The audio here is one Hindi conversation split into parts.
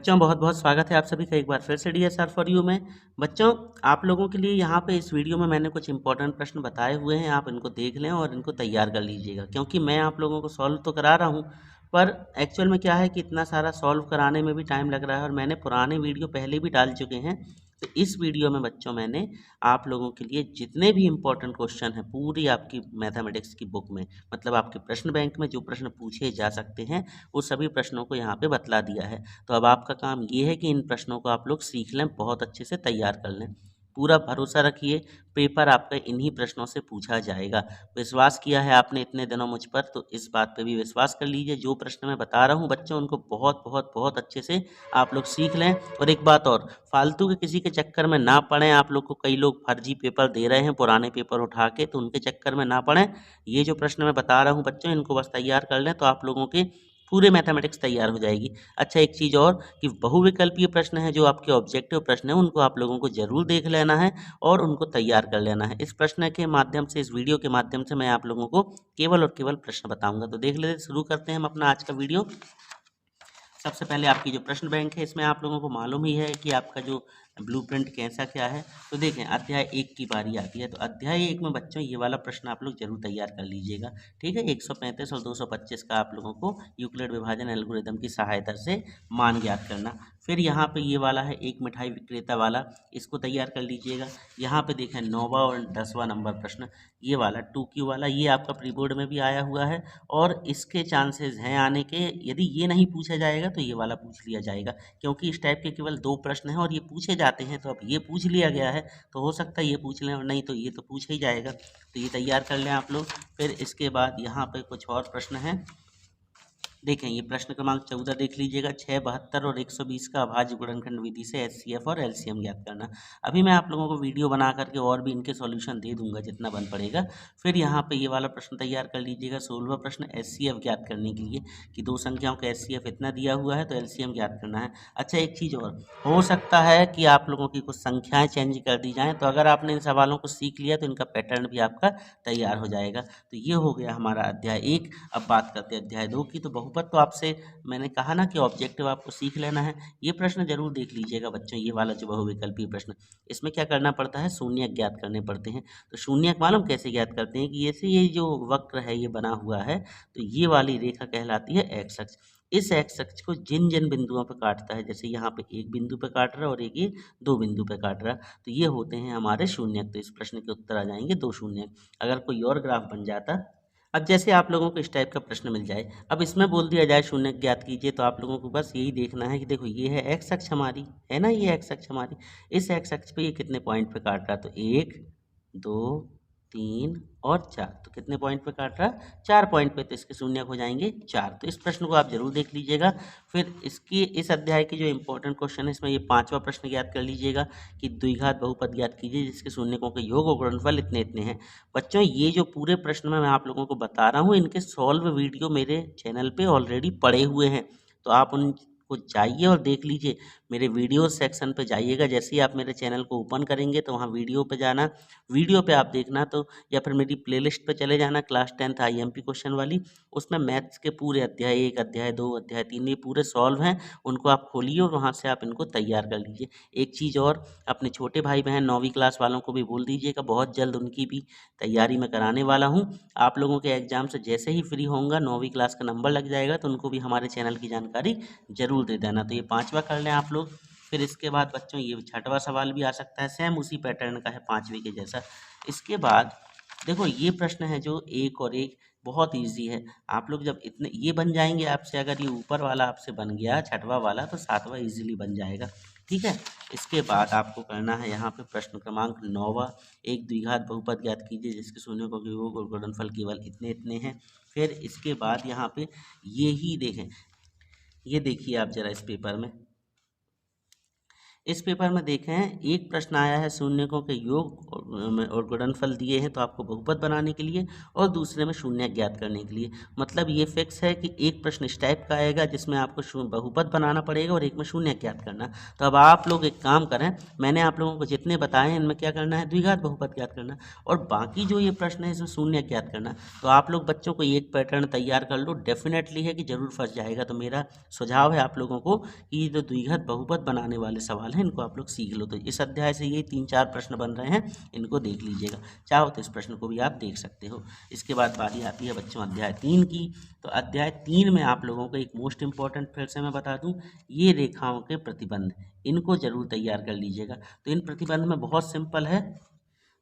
बच्चों बहुत बहुत स्वागत है आप सभी का एक बार फिर से DSR फॉर यू में। बच्चों आप लोगों के लिए यहाँ पे इस वीडियो में मैंने कुछ इंपॉर्टेंट प्रश्न बताए हुए हैं, आप इनको देख लें और इनको तैयार कर लीजिएगा, क्योंकि मैं आप लोगों को सॉल्व तो करा रहा हूँ पर एक्चुअल में क्या है कि इतना सारा सॉल्व कराने में भी टाइम लग रहा है और मैंने पुराने वीडियो पहले भी डाल चुके हैं। तो इस वीडियो में बच्चों मैंने आप लोगों के लिए जितने भी इम्पोर्टेंट क्वेश्चन हैं पूरी आपकी मैथमेटिक्स की बुक में, मतलब आपके प्रश्न बैंक में जो प्रश्न पूछे जा सकते हैं वो सभी प्रश्नों को यहाँ पे बतला दिया है। तो अब आपका काम ये है कि इन प्रश्नों को आप लोग सीख लें, बहुत अच्छे से तैयार कर लें। पूरा भरोसा रखिए, पेपर आपका इन्हीं प्रश्नों से पूछा जाएगा। विश्वास किया है आपने इतने दिनों मुझ पर, तो इस बात पे भी विश्वास कर लीजिए। जो प्रश्न मैं बता रहा हूँ बच्चों उनको बहुत बहुत बहुत अच्छे से आप लोग सीख लें। और एक बात और, फालतू के किसी के चक्कर में ना पड़ें। आप लोग को कई लोग फर्जी पेपर दे रहे हैं पुराने पेपर उठा के, तो उनके चक्कर में ना पड़ें। ये जो प्रश्न मैं बता रहा हूँ बच्चों इनको बस तैयार कर लें तो आप लोगों के पूरे मैथमेटिक्स तैयार हो जाएगी। अच्छा एक चीज़ और कि बहुविकल्पीय प्रश्न है जो आपके ऑब्जेक्टिव प्रश्न है उनको आप लोगों को ज़रूर देख लेना है और उनको तैयार कर लेना है। इस प्रश्न के माध्यम से, इस वीडियो के माध्यम से मैं आप लोगों को केवल और केवल प्रश्न बताऊंगा। तो देख लेते, शुरू करते हैं हम अपना आज का वीडियो। सबसे पहले आपकी जो प्रश्न बैंक है इसमें आप लोगों को मालूम ही है कि आपका जो ब्लूप्रिंट कैसा क्या है। तो देखें अध्याय 1 की बारी आती है, तो अध्याय 1 में बच्चों ये वाला प्रश्न आप लोग जरूर तैयार कर लीजिएगा। ठीक है, 135 और 225 का आप लोगों को यूक्लिड विभाजन एल्गोरिदम की सहायता से मान ज्ञात करना। फिर यहाँ पे ये वाला है एक मिठाई विक्रेता वाला, इसको तैयार कर लीजिएगा। यहाँ पे देखें 9वां और 10वां नंबर प्रश्न, ये वाला 2Q वाला, ये आपका प्री बोर्ड में भी आया हुआ है और इसके चांसेस हैं आने के। यदि ये नहीं पूछा जाएगा तो ये वाला पूछ लिया जाएगा, क्योंकि इस टाइप के केवल 2 प्रश्न हैं और ये पूछे जाते हैं। तो अब ये पूछ लिया गया है तो हो सकता है ये पूछ लें, और नहीं तो ये तो पूछा ही जाएगा। तो ये तैयार कर लें आप लोग। फिर इसके बाद यहाँ पे कुछ और प्रश्न हैं। देखें ये प्रश्न क्रमांक 14 देख लीजिएगा, 6, 72 और 120 का अभाज्य गुणनखंड विधि से HCF और LCM ज्ञात करना। अभी मैं आप लोगों को वीडियो बना करके और भी इनके सॉल्यूशन दे दूंगा जितना बन पड़ेगा। फिर यहाँ पे ये वाला प्रश्न तैयार कर लीजिएगा, 16वां प्रश्न HCF ज्ञात करने के लिए कि दो संख्याओं का HCF इतना दिया हुआ है तो LCM ज्ञात करना है। अच्छा एक चीज़ और, हो सकता है कि आप लोगों की कुछ संख्याएं चेंज कर दी जाएँ, तो अगर आपने इन सवालों को सीख लिया तो इनका पैटर्न भी आपका तैयार हो जाएगा। तो ये हो गया हमारा अध्याय 1। अब बात करते हैं अध्याय 2 की। तो बहुपद तो आपसे मैंने कहा ना कि ऑब्जेक्टिव आपको सीख लेना है। ये प्रश्न जरूर देख लीजिएगा बच्चों, ये वाला जो बहुविकल्पीय प्रश्न, इसमें क्या करना पड़ता है, शून्यक ज्ञात करने पड़ते हैं। तो शून्यक मालूम कैसे ज्ञात करते हैं कि ऐसे ये जो वक्र है ये बना हुआ है, तो ये वाली रेखा कहलाती है एक्स अक्ष। इस एक्स अक्ष को जिन जिन बिंदुओं पर काटता है, जैसे यहाँ पे एक बिंदु पे काट रहा है और एक ये 2 बिंदु पे काट रहा है, तो ये होते हैं हमारे शून्यक। तो इस प्रश्न के उत्तर आ जाएंगे 2 शून्यक। अगर कोई और ग्राफ बन जाता, अब जैसे आप लोगों को इस टाइप का प्रश्न मिल जाए, अब इसमें बोल दिया जाए शून्य ज्ञात कीजिए, तो आप लोगों को बस यही देखना है कि देखो ये है एक्स अक्ष हमारी, है ना, ये एक्स अक्ष हमारी। इस एक्स अक्ष पे ये कितने पॉइंट पे काट रहा है, तो 1, 2, 3 और 4। तो कितने पॉइंट पे काट रहा है, 4 पॉइंट पे, तो इसके शून्य हो जाएंगे 4। तो इस प्रश्न को आप जरूर देख लीजिएगा। फिर इसकी इस अध्याय की जो इंपॉर्टेंट क्वेश्चन है इसमें ये 5वां प्रश्न याद कर लीजिएगा कि द्विघात बहुपद ज्ञात कीजिए जिसके शून्यकों के योग और गुणनफल इतने इतने हैं। बच्चों ये जो पूरे प्रश्न मैं आप लोगों को बता रहा हूँ इनके सॉल्व वीडियो मेरे चैनल पे ऑलरेडी पड़े हुए हैं, तो आप उनको जाइए और देख लीजिए। मेरे वीडियो सेक्शन पे जाइएगा, जैसे ही आप मेरे चैनल को ओपन करेंगे तो वहाँ वीडियो पे जाना, वीडियो पे आप देखना, तो या फिर मेरी प्लेलिस्ट पे चले जाना क्लास 10th IMP क्वेश्चन वाली, उसमें मैथ्स के पूरे अध्याय 1, अध्याय 2, अध्याय 3 ये पूरे सॉल्व हैं। उनको आप खोलिए और वहाँ से आप इनको तैयार कर लीजिए। एक चीज़ और, अपने छोटे भाई बहन 9वीं क्लास वालों को भी बोल दीजिएगा, बहुत जल्द उनकी भी तैयारी मैं कराने वाला हूँ। आप लोगों के एग्जाम से जैसे ही फ्री होऊंगा, 9वीं क्लास का नंबर लग जाएगा, तो उनको भी हमारे चैनल की जानकारी जरूर दे देना। तो ये 5वां कर लें आप लोग। फिर इसके बाद बच्चों ये 6वां सवाल भी आ सकता है, सेम उसी पैटर्न का है 5वीं के जैसा। इसके बाद देखो ये प्रश्न है जो 1 और 1 बहुत इजी है। आप लोग जब इतने ये बन जाएंगे आपसे, अगर ये ऊपर वाला आपसे बन गया 6वां वाला, तो 7वां इजीली बन जाएगा। ठीक है, इसके बाद आपको करना है यहाँ पे प्रश्न क्रमांक 9वां, एक द्विघात बहुपद ज्ञात कीजिए जिसके शून्यों के योग और गुणनफल केवल इतने इतने हैं। फिर इसके बाद यहाँ पे ये ही देखें, ये देखिए आप जरा इस पेपर में, इस पेपर में देखें एक प्रश्न आया है शून्यकों के योग और गुणनफल दिए हैं तो आपको बहुपद बनाने के लिए, और दूसरे में शून्य ज्ञात करने के लिए। मतलब ये फिक्स है कि एक प्रश्न इस टाइप का आएगा जिसमें आपको बहुपद बनाना पड़ेगा और एक में शून्य ज्ञात करना। तो अब आप लोग एक काम करें, मैंने आप लोगों को जितने बताए हैं इनमें क्या करना है, द्विघात बहुपद ज्ञात करना, और बाकी जो ये प्रश्न है इसमें शून्य ज्ञात करना। तो आप लोग बच्चों को एक पैटर्न तैयार कर लो, डेफिनेटली है कि जरूर फंस जाएगा। तो मेरा सुझाव है आप लोगों को कि ये जो द्विघात बहुपद बनाने वाले सवाल हैं इनको आप लोग सीख लो। तो इस अध्याय से ये 3-4 प्रश्न बन रहे हैं, इनको देख लीजिएगा। चाहो तो इस प्रश्न को भी आप देख सकते हो। इसके बाद बारी आती है बच्चों अध्याय 3 की। तो अध्याय 3 में आप लोगों को एक मोस्ट इंपॉर्टेंट फिर से मैं बता दूं, ये रेखाओं के प्रतिबंध, इनको जरूर तैयार कर लीजिएगा। तो इन प्रतिबंध में बहुत सिंपल है,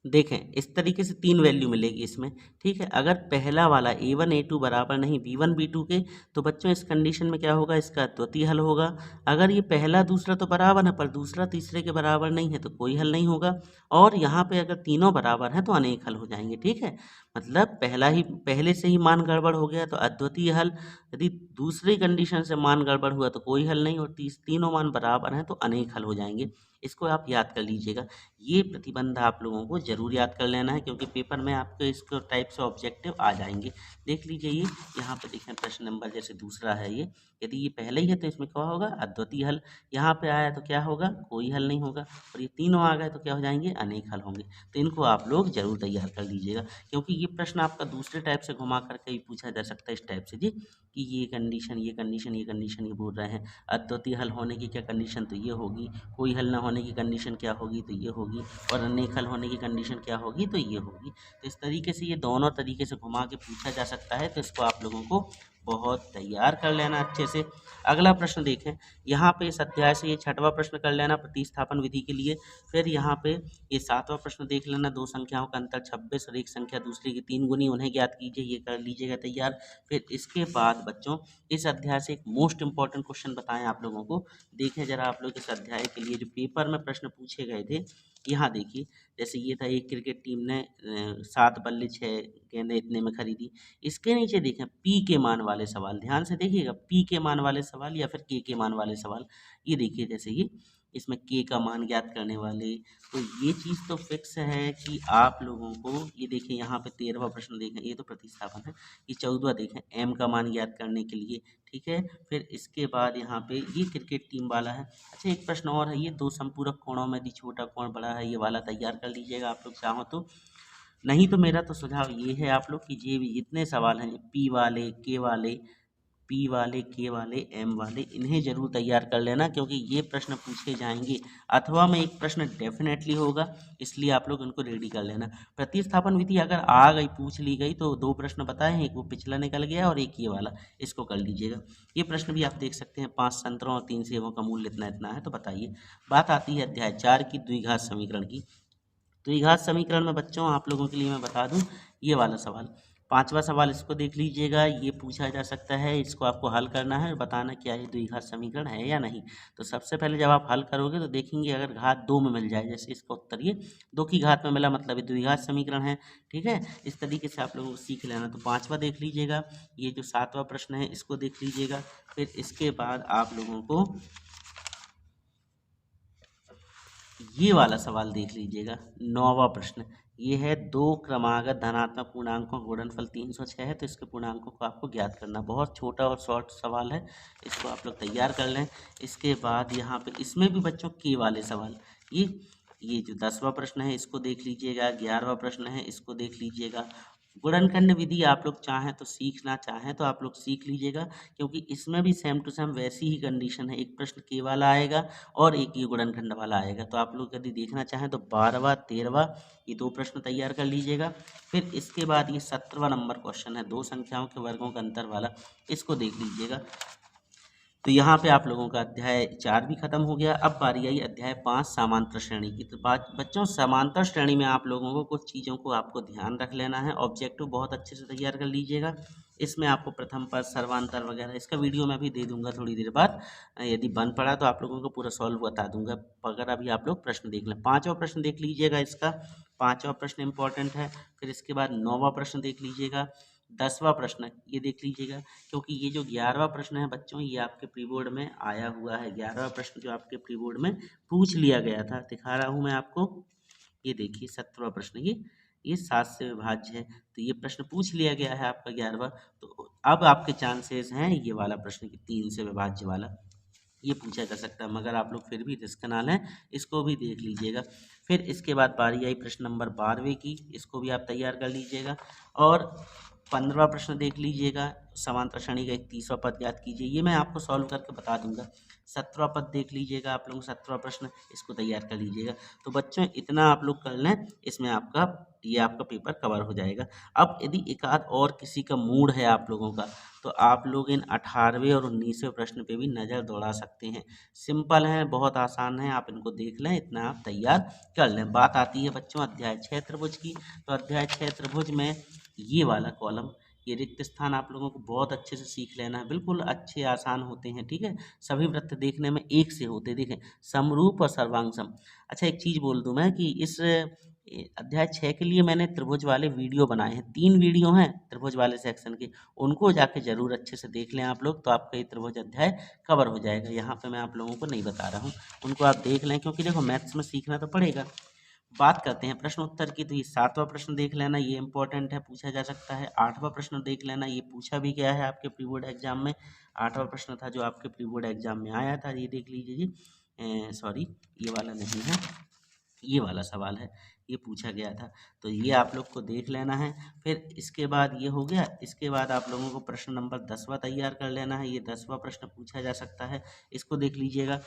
देखें इस तरीके से 3 वैल्यू मिलेगी इसमें, ठीक है। अगर पहला वाला a1 a2 बराबर नहीं b1 b2 के, तो बच्चों इस कंडीशन में क्या होगा, इसका द्वितीय हल होगा। अगर ये पहला दूसरा तो बराबर है पर दूसरा तीसरे के बराबर नहीं है तो कोई हल नहीं होगा। और यहाँ पे अगर तीनों बराबर हैं तो अनेक हल हो जाएंगे, ठीक है। मतलब पहले से ही मान गड़बड़ हो गया तो अद्वितीय हल, यदि दूसरी कंडीशन से मान गड़बड़ हुआ तो कोई हल नहीं, और तीनों मान बराबर हैं तो अनेक हल हो जाएंगे। इसको आप याद कर लीजिएगा। ये प्रतिबंध आप लोगों को जरूर याद कर लेना है, क्योंकि पेपर में आपके इसको टाइप से ऑब्जेक्टिव आ जाएंगे। देख लीजिए ये यहाँ पे देखें प्रश्न नंबर जैसे दूसरा है ये, यदि ये पहले ही है तो इसमें क्या होगा, अद्वितीय हल। यहाँ पे आया तो क्या होगा, कोई हल नहीं होगा। और ये तीनों आ गए तो क्या हो जाएंगे, अनेक हल होंगे। तो इनको आप लोग जरूर तैयार कर लीजिएगा, क्योंकि ये प्रश्न आपका दूसरे टाइप से घुमा करके भी पूछा जा सकता है इस टाइप से जी, कि ये कंडीशन ये कंडीशन ये कंडीशन ये बोल रहे हैं, अद्वितीय हल होने की क्या कंडीशन तो ये होगी, कोई हल ना होने की कंडीशन क्या होगी तो ये होगी, और अनेक हल होने की कंडीशन क्या होगी तो ये होगी। तो इस तरीके से ये दोनों तरीके से घुमा के पूछा जा सकता है, तो इसको आप लोगों को बहुत तैयार कर लेना अच्छे से। अगला प्रश्न देखें, यहाँ पे इस अध्याय से ये 6वां प्रश्न कर लेना प्रतिस्थापन विधि के लिए। फिर यहाँ पे ये 7वां प्रश्न देख लेना, दो संख्याओं का अंतर 26 और एक संख्या दूसरी की 3 गुनी, उन्हें ज्ञात कीजिए, ये कर लीजिएगा तैयार। फिर इसके बाद बच्चों इस अध्याय से एक मोस्ट इंपॉर्टेंट क्वेश्चन बताएं आप लोगों को। देखें जरा आप लोग इस अध्याय के लिए जो पेपर में प्रश्न पूछे गए थे, यहाँ देखिए जैसे ये था, एक क्रिकेट टीम ने 7 बल्ले 6 गेंदें इतने में खरीदी। इसके नीचे देखें पी के मान वाले सवाल, ध्यान से देखिएगा, पी के मान वाले सवाल या फिर के मान वाले सवाल। ये देखिए जैसे ये इसमें के का मान ज्ञात करने वाले, तो ये चीज़ तो फिक्स है कि आप लोगों को, ये देखिए यहाँ पे 13वां प्रश्न देखें, ये तो प्रतिस्थापन है। ये 14वां देखें, एम का मान ज्ञात करने के लिए, ठीक है। फिर इसके बाद यहाँ पे ये क्रिकेट टीम वाला है। अच्छा एक प्रश्न और है, ये दो संपूरक कोणों में यदि छोटा कोण बड़ा है, ये वाला तैयार कर लीजिएगा आप लोग चाहो तो। नहीं तो मेरा तो सुझाव ये है आप लोग कि ये भी जितने सवाल हैं पी वाले के वाले, पी वाले के वाले एम वाले, इन्हें जरूर तैयार कर लेना, क्योंकि ये प्रश्न पूछे जाएंगे अथवा में एक प्रश्न डेफिनेटली होगा, इसलिए आप लोग इनको रेडी कर लेना। प्रतिस्थापन विधि अगर आ गई पूछ ली गई तो 2 प्रश्न बताए हैं, एक वो पिछला निकल गया और एक ये वाला, इसको कर लीजिएगा। ये प्रश्न भी आप देख सकते हैं, 5 संतरों और 3 सेबों का मूल्य इतना इतना है, तो बताइए। बात आती है अध्याय 4 की, द्विघात समीकरण की। द्विघात समीकरण में बच्चों आप लोगों के लिए मैं बता दूं, ये वाला सवाल 5वां सवाल, इसको देख लीजिएगा। ये पूछा जा सकता है, इसको आपको हल करना है और बताना क्या ये द्विघात समीकरण है या नहीं। तो सबसे पहले जब आप हल करोगे तो देखेंगे अगर घात 2 में मिल जाए, जैसे इसका उत्तर ये 2 की घात में मिला, मतलब ये द्विघात समीकरण है, ठीक है। इस तरीके से आप लोगों को सीख लेना। तो 5वां देख लीजिएगा, ये जो 7वां प्रश्न है इसको देख लीजिएगा। फिर इसके बाद आप लोगों को ये वाला सवाल देख लीजिएगा, 9वां प्रश्न। ये है 2 क्रमागत धनात्मक पूर्णांकों का गुणनफल 306 है, तो इसके पूर्णांकों को आपको ज्ञात करना। बहुत छोटा और शॉर्ट सवाल है, इसको आप लोग तैयार कर लें। इसके बाद यहाँ पे इसमें भी बच्चों के वाले सवाल, ये जो 10वां प्रश्न है इसको देख लीजिएगा, 11वां प्रश्न है इसको देख लीजिएगा। गुणनखंड विधि आप लोग चाहें तो सीखना चाहें तो आप लोग सीख लीजिएगा, क्योंकि इसमें भी सेम टू सेम वैसी ही कंडीशन है, एक प्रश्न के वाला आएगा और एक ये गुणनखंड वाला आएगा। तो आप लोग यदि देखना चाहें तो 12वां 13वां ये 2 प्रश्न तैयार कर लीजिएगा। फिर इसके बाद ये 17वां नंबर क्वेश्चन है, 2 संख्याओं के वर्गों का अंतर वाला, इसको देख लीजिएगा। तो यहाँ पे आप लोगों का अध्याय 4 भी खत्म हो गया। अब बारी आई अध्याय 5 समांतर श्रेणी की। तो बच्चों समांतर श्रेणी में आप लोगों को कुछ चीज़ों को आपको ध्यान रख लेना है, ऑब्जेक्टिव बहुत अच्छे से तैयार कर लीजिएगा। इसमें आपको प्रथम पद सर्वांतर वगैरह, इसका वीडियो मैं भी दे दूंगा थोड़ी देर बाद, यदि बन पड़ा तो आप लोगों को पूरा सॉल्व बता दूंगा, अगर अभी आप लोग प्रश्न देख लें। 5वां प्रश्न देख लीजिएगा, इसका 5वां प्रश्न इंपॉर्टेंट है। फिर इसके बाद 9वां प्रश्न देख लीजिएगा, 10वां प्रश्न ये देख लीजिएगा, क्योंकि ये जो 11वां प्रश्न है बच्चों, ये आपके प्री बोर्ड में आया हुआ है। 11वां प्रश्न जो आपके प्री बोर्ड में पूछ लिया गया था, दिखा रहा हूँ मैं आपको। ये देखिए 17वां प्रश्न, ये 7 से विभाज्य है, तो ये प्रश्न पूछ लिया गया है आपका 11वां। तो अब आपके चांसेस हैं ये वाला प्रश्न कि 3 से विभाज्य वाला ये पूछा जा सकता है, मगर आप लोग फिर भी रिस्क ना लें, इसको भी देख लीजिएगा। फिर इसके बाद बारी आई प्रश्न नंबर 12वें की, इसको भी आप तैयार कर लीजिएगा। और 15वां प्रश्न देख लीजिएगा, समांतर श्रेणी का एक 30वां पद याद कीजिए, ये मैं आपको सॉल्व करके बता दूंगा। 17वां पद देख लीजिएगा आप लोग, 17वां प्रश्न, इसको तैयार कर लीजिएगा। तो बच्चों इतना आप लोग कर लें, इसमें आपका पेपर कवर हो जाएगा। अब यदि एक आध और किसी का मूड है आप लोगों का, तो आप लोग इन 18वें और 19वें प्रश्न पे भी नज़र दौड़ा सकते हैं। सिंपल है, बहुत आसान है, आप इनको देख लें, इतना आप तैयार कर लें। बात आती है बच्चों अध्याय 6 त्रिभुज की, तो अध्याय 6 त्रिभुज में ये वाला कॉलम, ये रिक्त स्थान आप लोगों को बहुत अच्छे से सीख लेना है, बिल्कुल अच्छे आसान होते हैं, ठीक है। सभी वृत्त देखने में एक से होते हैं, देखें समरूप और सर्वांग सम। अच्छा एक चीज़ बोल दूं मैं कि इस अध्याय 6 के लिए मैंने त्रिभुज वाले वीडियो बनाए हैं, 3 वीडियो हैं त्रिभुज वाले सेक्शन के, उनको जाके जरूर अच्छे से देख लें आप लोग, तो आपका ये त्रिभुज अध्याय कवर हो जाएगा। यहाँ पे मैं आप लोगों को नहीं बता रहा हूँ, उनको आप देख लें, क्योंकि देखो मैथ्स में सीखना तो पड़ेगा। बात करते हैं प्रश्न उत्तर की, तो ये 7वां प्रश्न देख लेना, ये इंपॉर्टेंट है, पूछा जा सकता है। 8वां प्रश्न देख लेना, ये पूछा भी गया है आपके प्री बोर्ड एग्जाम में। 8वां प्रश्न था जो आपके प्री बोर्ड एग्जाम में आया था, ये देख लीजिए जी। सॉरी, ये वाला नहीं है, ये वाला सवाल है, ये पूछा गया था, तो ये आप लोग को देख लेना है। फिर इसके बाद ये हो गया, इसके बाद आप लोगों को प्रश्न नंबर 10वां तैयार कर लेना है। ये 10वां प्रश्न पूछा जा सकता है, इसको देख लीजिएगा।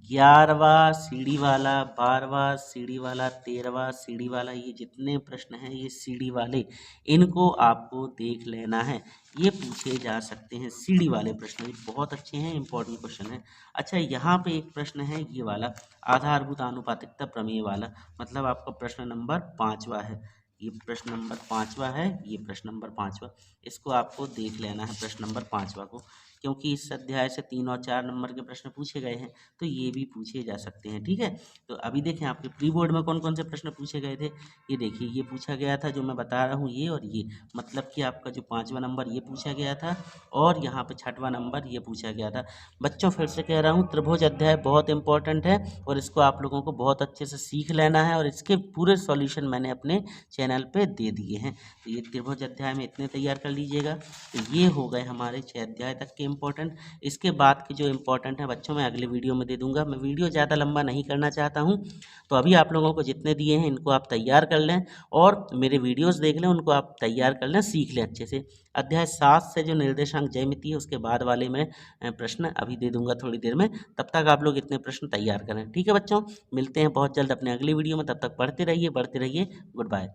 11वां सीढ़ी वाला, 12वां सीढ़ी वाला, 13वां सीढ़ी वाला, ये जितने प्रश्न हैं ये सीढ़ी वाले, इनको आपको देख लेना है, ये पूछे जा सकते हैं। सीढ़ी वाले प्रश्न ये बहुत अच्छे हैं, इंपॉर्टेंट क्वेश्चन है। अच्छा यहाँ पे एक प्रश्न है ये वाला, आधारभूत आनुपातिकता प्रमेय वाला, मतलब आपका प्रश्न नंबर 5वां है, ये प्रश्न नंबर 5वां है, ये प्रश्न नंबर 5वां, इसको आपको देख लेना है प्रश्न नंबर 5वां को, क्योंकि इस अध्याय से 3 और 4 नंबर के प्रश्न पूछे गए हैं, तो ये भी पूछे जा सकते हैं, ठीक है। तो अभी देखें आपके प्री बोर्ड में कौन कौन से प्रश्न पूछे गए थे, ये देखिए ये पूछा गया था जो मैं बता रहा हूँ, ये और ये, मतलब कि आपका जो 5वां नंबर ये पूछा गया था, और यहाँ पे 6वां नंबर ये पूछा गया था। बच्चों फिर से कह रहा हूँ, त्रिभुज अध्याय बहुत इंपॉर्टेंट है, और इसको आप लोगों को बहुत अच्छे से सीख लेना है, और इसके पूरे सॉल्यूशन मैंने अपने चैनल पे दे दिए हैं। तो ये त्रिभुज अध्याय में इतने तैयार कर लीजिएगा। तो ये हो गए हमारे 6 अध्याय तक के इम्पोर्टेंट। इसके बाद के जो इम्पोर्टेंट है बच्चों मैं अगले वीडियो में दे दूंगा। मैं वीडियो ज़्यादा लंबा नहीं करना चाहता हूँ, तो अभी आप लोगों को जितने दिए हैं इनको आप तैयार कर लें, और मेरे वीडियोज़ देख लें, उनको आप तैयार कर लें, सीख लें अच्छे से। अध्याय 7 से जो निर्देशांक ज्यामिति है उसके बाद वाले मैं प्रश्न अभी दे दूंगा थोड़ी देर में, तब तक आप लोग इतने प्रश्न तैयार करें, ठीक है बच्चों। मिलते हैं बहुत जल्द अपने अगली वीडियो में, तब तक पढ़ते रहिए, बढ़ते रहिए। Good bye.